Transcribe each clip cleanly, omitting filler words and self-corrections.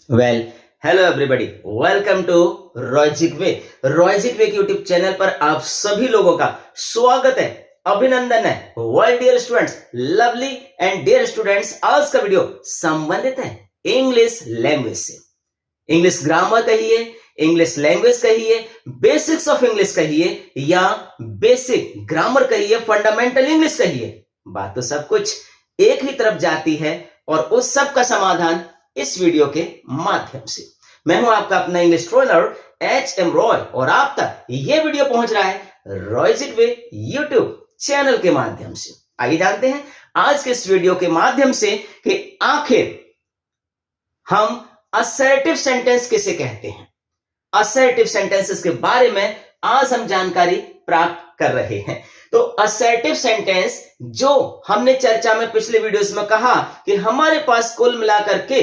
Well hello everybody, welcome to Royzik way. Royzik way के YouTube channel पर आप सभी लोगों का स्वागत है, अभिनंदन है। Well dear students, lovely and dear students, आज का वीडियो संबंधित है इंग्लिश लैंग्वेज से। इंग्लिश ग्रामर कहिए, इंग्लिश लैंग्वेज कहिए, बेसिक्स ऑफ इंग्लिश कहिए या बेसिक ग्रामर कहिए, फंडामेंटल इंग्लिश कहिए, बात तो सब कुछ एक ही तरफ जाती है और उस सब का समाधान इस वीडियो के माध्यम से। मैं हूं आपका अपना इंग्लिश ट्रेनर एच.एम. रॉय और आप तक ये वीडियो पहुंच रहा है रॉयजिक वे यूट्यूब चैनल के माध्यम से। आइए जानते हैं आज के इस वीडियो के माध्यम से कि आखिर हम असर्टिव सेंटेंस किसे कहते हैं। असर्टिव सेंटेंसेस के बारे में आज हम जानकारी प्राप्त कर रहे हैं। तो असर्टिव सेंटेंस जो हमने चर्चा में पिछले वीडियोस में कहा कि हमारे पास कुल मिलाकर के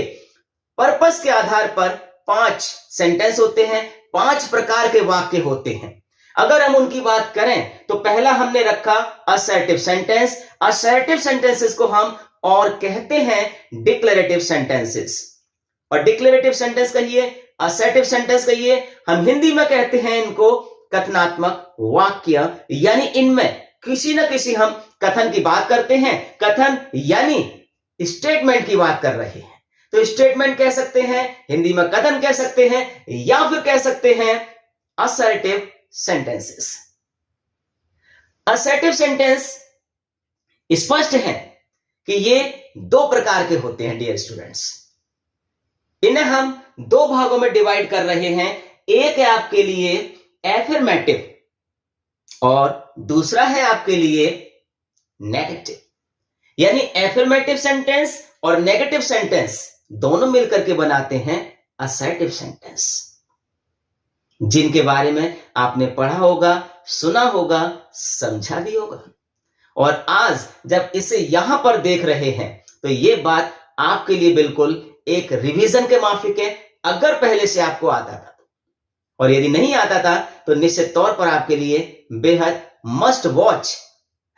पर्पस के आधार पर 5 सेंटेंस होते हैं, 5 प्रकार के वाक्य होते हैं। अगर हम उनकी बात करें तो पहला हमने रखा असर्टिव सेंटेंस। असर्टिव सेंटेंसेस को हम और कहते हैं डिक्लेरेटिव सेंटेंसेस। और डिक्लेरेटिव सेंटेंस कहिए, असर्टिव सेंटेंस कहिए, हम हिंदी में कहते हैं इनको कथनात्मक वाक्य, यानी इनमें किसी न किसी हम कथन की बात करते हैं। कथन यानी स्टेटमेंट की बात कर रहे हैं, तो स्टेटमेंट कह सकते हैं, हिंदी में कथन कह सकते हैं, या फिर कह सकते हैं असर्टिव सेंटेंसेस। असर्टिव सेंटेंस स्पष्ट है कि ये 2 प्रकार के होते हैं डियर स्टूडेंट्स। इन्हें हम 2 भागों में डिवाइड कर रहे हैं। एक है आपके लिए एफर्मेटिव और दूसरा है आपके लिए नेगेटिव। यानी एफर्मेटिव सेंटेंस और नेगेटिव सेंटेंस दोनों मिलकर के बनाते हैं असर्टिव सेंटेंस, जिनके बारे में आपने पढ़ा होगा, सुना होगा, समझा भी होगा। और आज जब इसे यहां पर देख रहे हैं तो यह बात आपके लिए बिल्कुल एक रिवीजन के माफिक है, अगर पहले से आपको आता था। और यदि नहीं आता था तो निश्चित तौर पर आपके लिए बेहद मस्ट वॉच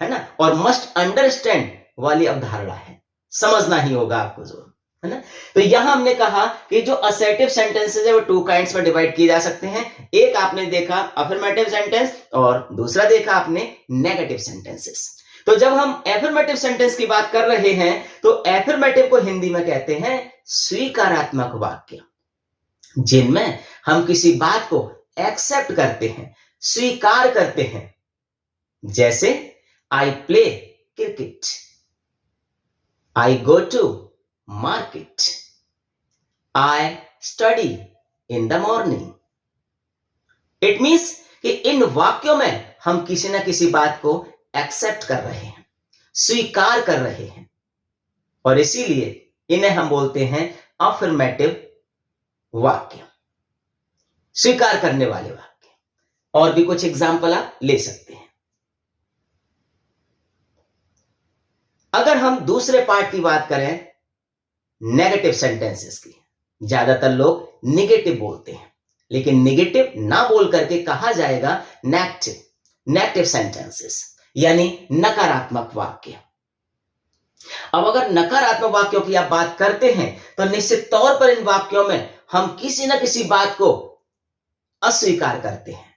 है ना, और मस्ट अंडरस्टैंड वाली अवधारणा है, समझना ही होगा आपको जो है ना। तो यहां हमने कहा कि जो असर्टिव सेंटेंसेस है वो 2 काइंड्स में डिवाइड किए जा सकते हैं। एक आपने देखा अफर्मेटिव सेंटेंस और दूसरा देखा आपने नेगेटिव सेंटेंसेस। तो जब हम एफर्मेटिव सेंटेंस की बात कर रहे हैं तो एफर्मेटिव को हिंदी में कहते हैं स्वीकारात्मक वाक्य, जिनमें हम किसी बात को एक्सेप्ट करते हैं, स्वीकार करते हैं। जैसे I play cricket, I go to market, I study in the morning. It means कि इन वाक्यों में हम किसी ना किसी बात को एक्सेप्ट कर रहे हैं, स्वीकार कर रहे हैं, और इसीलिए इन्हें हम बोलते हैं अफर्मेटिव वाक्य, स्वीकार करने वाले वाक्य। और भी कुछ एग्जाम्पल आप ले सकते हैं। अगर हम दूसरे पार्ट की बात करें नेगेटिव सेंटेंसेस की, ज्यादातर लोग निगेटिव बोलते हैं, लेकिन निगेटिव ना बोल करके कहा जाएगा नेगेटिव सेंटेंसेस, यानी नकारात्मक वाक्य। अब अगर नकारात्मक वाक्यों की आप बात करते हैं तो निश्चित तौर पर इन वाक्यों में हम किसी ना किसी बात को अस्वीकार करते हैं,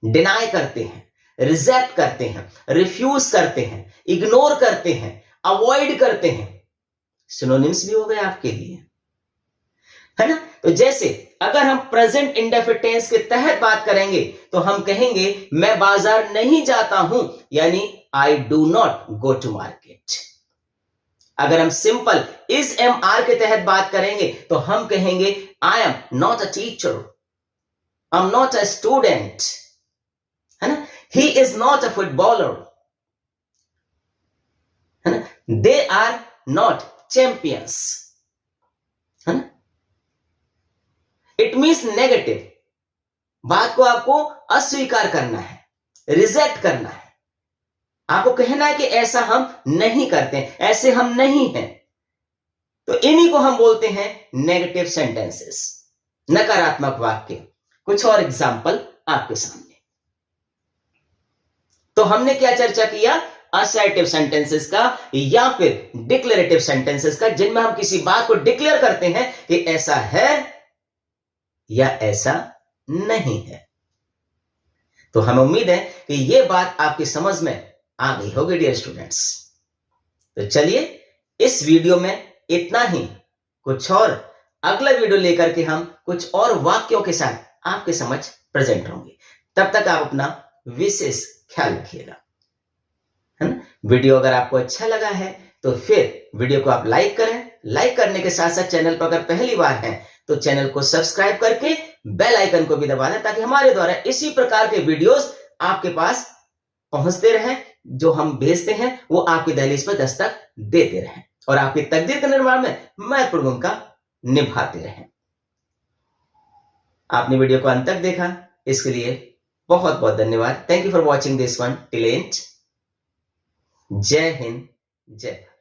डिनाई करते हैं, रिजेक्ट करते हैं, रिफ्यूज करते हैं, इग्नोर करते हैं, अवॉइड करते हैं। सिनोनिम्स भी हो गए आपके लिए, है ना। तो जैसे अगर हम प्रेजेंट इंडेफिनिट टेंस के तहत बात करेंगे तो हम कहेंगे मैं बाजार नहीं जाता हूं, यानी I do not go to market. अगर हम सिंपल इज एम आर के तहत बात करेंगे तो हम कहेंगे I am not a teacher, I am not a student, है ना। He is not a footballer, है ना। दे आर नॉट चैंपियंस, है ना। इट मीन्स नेगेटिव बात को आपको अस्वीकार करना है, रिजेक्ट करना है, आपको कहना है कि ऐसा हम नहीं करते, ऐसे हम नहीं हैं। तो इन्हीं को हम बोलते हैं नेगेटिव सेंटेंसेस, नकारात्मक वाक्य। कुछ और एग्जांपल आपके सामने। तो हमने क्या चर्चा किया, असर्टिव सेंटेंसेस का या फिर डिक्लेरेटिव सेंटेंसेस का, जिनमें हम किसी बात को डिक्लेयर करते हैं कि ऐसा है या ऐसा नहीं है। तो हमें उम्मीद है कि यह बात आपकी समझ में आ गई होगी डियर स्टूडेंट्स। तो चलिए इस वीडियो में इतना ही, कुछ और अगला वीडियो लेकर के हम कुछ और वाक्यों के साथ आपके समझ प्रेजेंट होंगे। तब तक आप अपना विशेष ख्याल रखिएगा, है ना। वीडियो अगर आपको अच्छा लगा है तो फिर वीडियो को आप लाइक करें। लाइक करने के साथ साथ चैनल पर अगर पहली बार हैं तो चैनल को सब्सक्राइब करके बेल आइकन को भी दबा दें, ताकि हमारे द्वारा इसी प्रकार के वीडियोस आपके पास पहुंचते रहें। जो हम भेजते हैं वो आपकी दहलीज पर दस्तक देते रहें और आपकी तकदीर के निर्माण में महत्वपूर्ण भूमिका निभाते रहें। आपने वीडियो को अंत तक देखा, इसके लिए बहुत बहुत धन्यवाद। Thank you for watching this one till and. जय हिंद, जय भारत।